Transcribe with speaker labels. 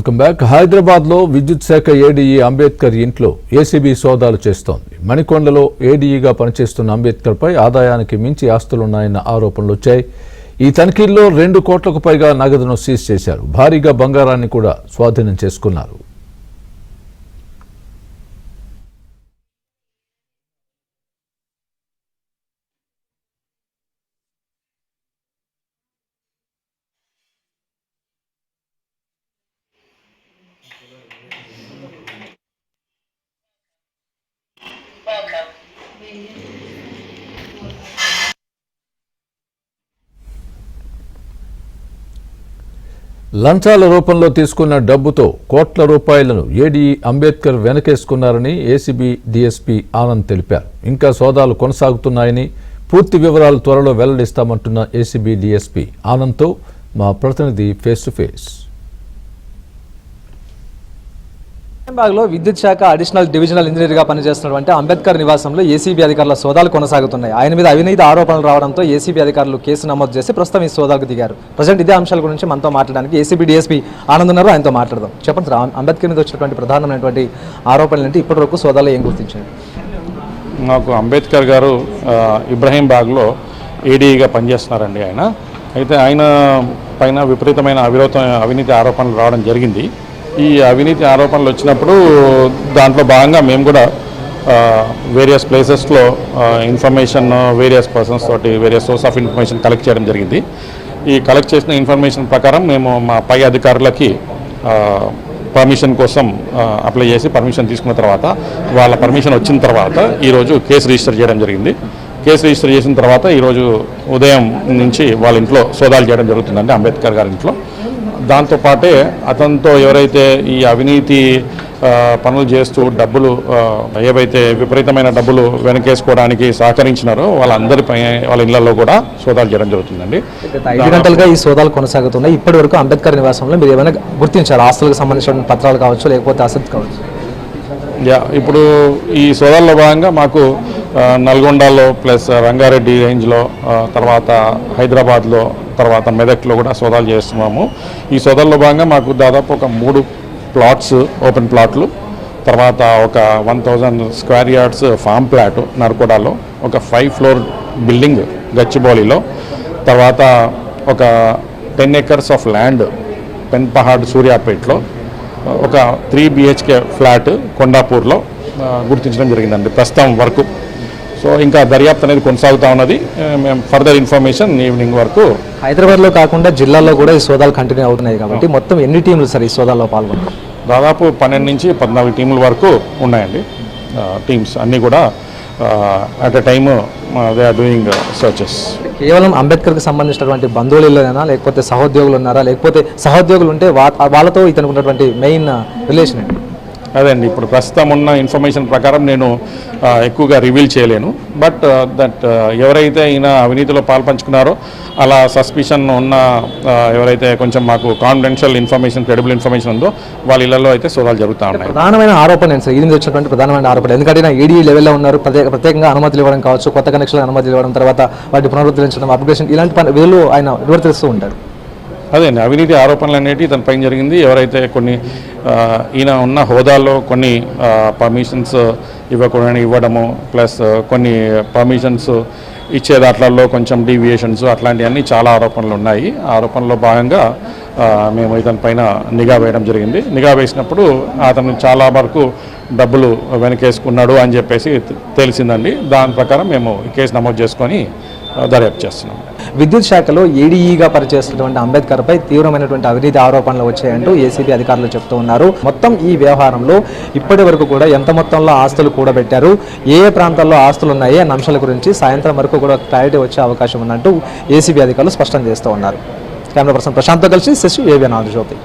Speaker 1: Welcome back. Hyderabad లో విద్యుత్ శాఖ ఏడీఈ అంబేద్కర్ ఇంట్లో ఏసీబీ సోదాలు చేస్తోంది. మణికొండలో ఏడీఈగా పనిచేస్తున్న అంబేద్కర్ పై ఆదాయానికి మించి ఆస్తులున్నాయన్న ఆరోపణలు వచ్చాయి. ఈ తనిఖీల్లో 2 కోట్లకు పైగా నగదును సీజ్ చేశారు. భారీగా బంగారాన్ని కూడా స్వాధీనం చేసుకున్నారు. లంచాల రూపంలో తీసుకున్న డబ్బుతో కోట్ల రూపాయలను ఏడీఈ అంబేద్కర్ వెనకేసుకున్నారని ఏసీబీ డీఎస్పీ ఆనంద్ తెలిపారు. ఇంకా సోదాలు కొనసాగుతున్నాయని, పూర్తి వివరాలు త్వరలో వెల్లడిస్తామంటున్న ఏసీబీ డీఎస్పీ ఆనంద్తో మా ప్రతినిధి ఫేస్ టు ఫేస్.
Speaker 2: లో విద్యుత్ శాఖ అడిషనల్ డివిజనల్ ఇంజనీర్గా పనిచేస్తున్నటువంటి అంబేద్కర్ నివాసంలో ఏసీబీ అధికారుల సోదాలు కొనసాగుతున్నాయి. ఆయన మీద అవినీతి ఆరోపణలు రావడంతో ఏసీబీ అధికారులు కేసు నమోదు చేసి ప్రస్తుతం ఈ సోదాలకు దిగారు. ప్రజెంట్ ఇదే అంశాల గురించి మనతో మాట్లాడడానికి ఏసీబీ డీఎస్పీ ఆనంద్ ఉన్నారు. ఆయనతో మాట్లాడదాం. చెప్పండి సార్, అంబేద్కర్ మీద వచ్చినటువంటి ప్రధానమైనటువంటి ఆరోపణలు ఏంటి? ఇప్పటివరకు సోదాలు ఏం గుర్తించారు?
Speaker 3: నాకు అంబేద్కర్ గారు ఇబ్రహీంబాగ్లో ఏడీగా పనిచేస్తున్నారండి. అయితే ఆయన పైన విపరీతమైన అవినీతి ఆరోపణలు రావడం జరిగింది. ఈ అవినీతి ఆరోపణలు వచ్చినప్పుడు దాంట్లో భాగంగా మేము కూడా వేరియస్ ప్లేసెస్లో ఇన్ఫర్మేషన్ వేరియస్ పర్సన్స్ తోటి various source of information collect చేయడం జరిగింది. ఈ కలెక్ట్ చేసిన ఇన్ఫర్మేషన్ ప్రకారం మేము మా పై అధికారులకి పర్మిషన్ కోసం అప్లై చేసి పర్మిషన్ తీసుకున్న తర్వాత వాళ్ళ పర్మిషన్ వచ్చిన తర్వాత ఈరోజు కేసు రిజిస్టర్ చేయడం జరిగింది. కేసు రిజిస్టర్ చేసిన తర్వాత ఈరోజు ఉదయం నుంచి వాళ్ళ ఇంట్లో సోదాలు చేయడం జరుగుతుందండి, అంబేద్కర్ గారి ఇంట్లో. దాంతోపాటే అతనితో ఎవరైతే ఈ అవినీతి పనులు చేస్తూ డబ్బులు ఏవైతే విపరీతమైన డబ్బులు వెనకేసుకోవడానికి సహకరించినారో వాళ్ళందరిపై వాళ్ళ ఇళ్లలో కూడా సోదాలు చేయడం జరుగుతుందండి.
Speaker 2: 5 గంటలుగా ఈ సోదాలు కొనసాగుతున్నాయి. ఇప్పటి వరకు అంబేద్కర్ నివాసంలో మీరు ఏమైనా గుర్తించారు? ఆస్తులకు సంబంధించిన పత్రాలు కావచ్చు, లేకపోతే ఆసక్తి కావచ్చు?
Speaker 3: ఇప్పుడు ఈ సోదాల్లో భాగంగా మాకు నల్గొండలో ప్లస్ రంగారెడ్డి రేంజ్లో, తర్వాత హైదరాబాద్లో, తర్వాత మెదక్లో కూడా సోదాలు చేస్తున్నాము. ఈ సోదాల్లో భాగంగా మాకు దాదాపు ఒక 3 ప్లాట్స్ ఓపెన్ ప్లాట్లు, తర్వాత ఒక 1000 స్క్వేర్ యార్డ్స్ ఫామ్ ప్లాట్ నర్కోడాలో, ఒక 5 ఫ్లోర్ బిల్డింగ్ గచ్చిబౌలిలో, తర్వాత ఒక 10 acres ఆఫ్ ల్యాండ్ పెన్పహాడ్ సూర్యాపేటలో, ఒక 3 BHK ఫ్లాట్ కొండాపూర్లో గుర్తించడం జరిగిందండి ప్రస్తుతం వరకు. సో ఇంకా దర్యాప్తు అనేది కొనసాగుతూ ఉన్నది. మేము ఫర్దర్ ఇన్ఫర్మేషన్ ఈవినింగ్ వరకు.
Speaker 2: హైదరాబాద్లో కాకుండా జిల్లాల్లో కూడా ఈ సోదాలు కంటిన్యూ అవుతున్నాయి కాబట్టి మొత్తం ఎన్ని టీంలు సార్ ఈ సోదాల్లో పాల్గొన్నారు?
Speaker 3: దాదాపు 12 నుంచి 14 టీముల వరకు ఉన్నాయండి. టీమ్స్ అన్నీ కూడా at a time they are doing searches.
Speaker 2: కేవలం అంబేద్కర్కి సంబంధించినటువంటి బంధువులైనా, లేకపోతే సహోద్యోగులు ఉన్నారా, లేకపోతే సహోద్యోగులు ఉంటే వాళ్ళతో ఇతనికి ఉన్నటువంటి మెయిన్ రిలేషన్ ఏంటి?
Speaker 3: అదే అండి, ఇప్పుడు ప్రస్తుతం ఉన్న ఇన్ఫర్మేషన్ ప్రకారం నేను ఎక్కువగా రివీల్ చేయలేను. బట్ దట్ ఎవరైతే ఈయన అవినీతిలో పాల్పంచుకున్నారో అలా సస్పిషన్ ఉన్న ఎవరైతే కొంచెం మాకు కాన్ఫిడెన్షియల్ ఇన్ఫర్మేషన్, క్రెడిబుల్ ఇన్ఫర్మేషన్ ఉందో వాళ్ళ ఇళ్లలో అయితే సోదాలు జరుగుతూ ఉన్నాయి.
Speaker 2: ప్రధానమైన ఆరోపణ ఏంటి సార్? ఇది వచ్చినటువంటి ప్రధానమైన ఆరోపణ, ఎందుకంటే నా ఏడీ లెవెల్లో ఉన్నారు, ప్రత్యేకంగా అనుమతులు ఇవ్వడం కావచ్చు, కొత్త కనెక్షన్లు అనుమతులు ఇవ్వడం, తర్వాత వాటి పునరుద్ధరించడం, అప్గ్రేషన్, ఇలాంటి వీళ్ళు ఆయన నిర్వర్తిస్తూ ఉంటారు.
Speaker 3: అదే అండి, అవినీతి ఆరోపణలు అనేవి తన పైన జరిగింది. ఎవరైతే కొన్ని ఈయన ఉన్న హోదాల్లో కొన్ని పర్మిషన్స్ ఇవ్వడము, ప్లస్ కొన్ని పర్మిషన్స్ ఇచ్చే దాంట్లో కొంచెం డీవియేషన్స్, అట్లాంటివన్నీ చాలా ఆరోపణలు ఉన్నాయి. ఆరోపణలో భాగంగా మేము ఇతని పైన నిఘా వేయడం జరిగింది. నిఘా వేసినప్పుడు అతను చాలా వరకు డబ్బులు వెనకేసుకున్నాడు అని చెప్పేసి తెలిసిందండి. దాని ప్రకారం మేము కేసు నమోదు చేసుకొని దర్యాప్తు చేస్తున్నాం.
Speaker 2: విద్యుత్ శాఖలో ఏడీఈగా పనిచేస్తున్నటువంటి అంబేద్కర్ పై తీవ్రమైనటువంటి అవినీతి ఆరోపణలు వచ్చాయంటూ ఏసీబీ అధికారులు చెప్తూ ఉన్నారు. మొత్తం ఈ వ్యవహారంలో ఇప్పటి వరకు కూడా ఎంత మొత్తంలో ఆస్తులు కూడబెట్టారు, ఏ ప్రాంతాల్లో ఆస్తులు ఉన్నాయి అన్న అంశాల గురించి సాయంత్రం వరకు కూడా క్లారిటీ వచ్చే అవకాశం ఉందంటూ ఏసీబీ అధికారులు స్పష్టం చేస్తూ ఉన్నారు. కెమెరా పర్సన్ ప్రశాంత్తో కలిసి శశి, ఏబిఎన్ ఆంధ్రజ్యోతి.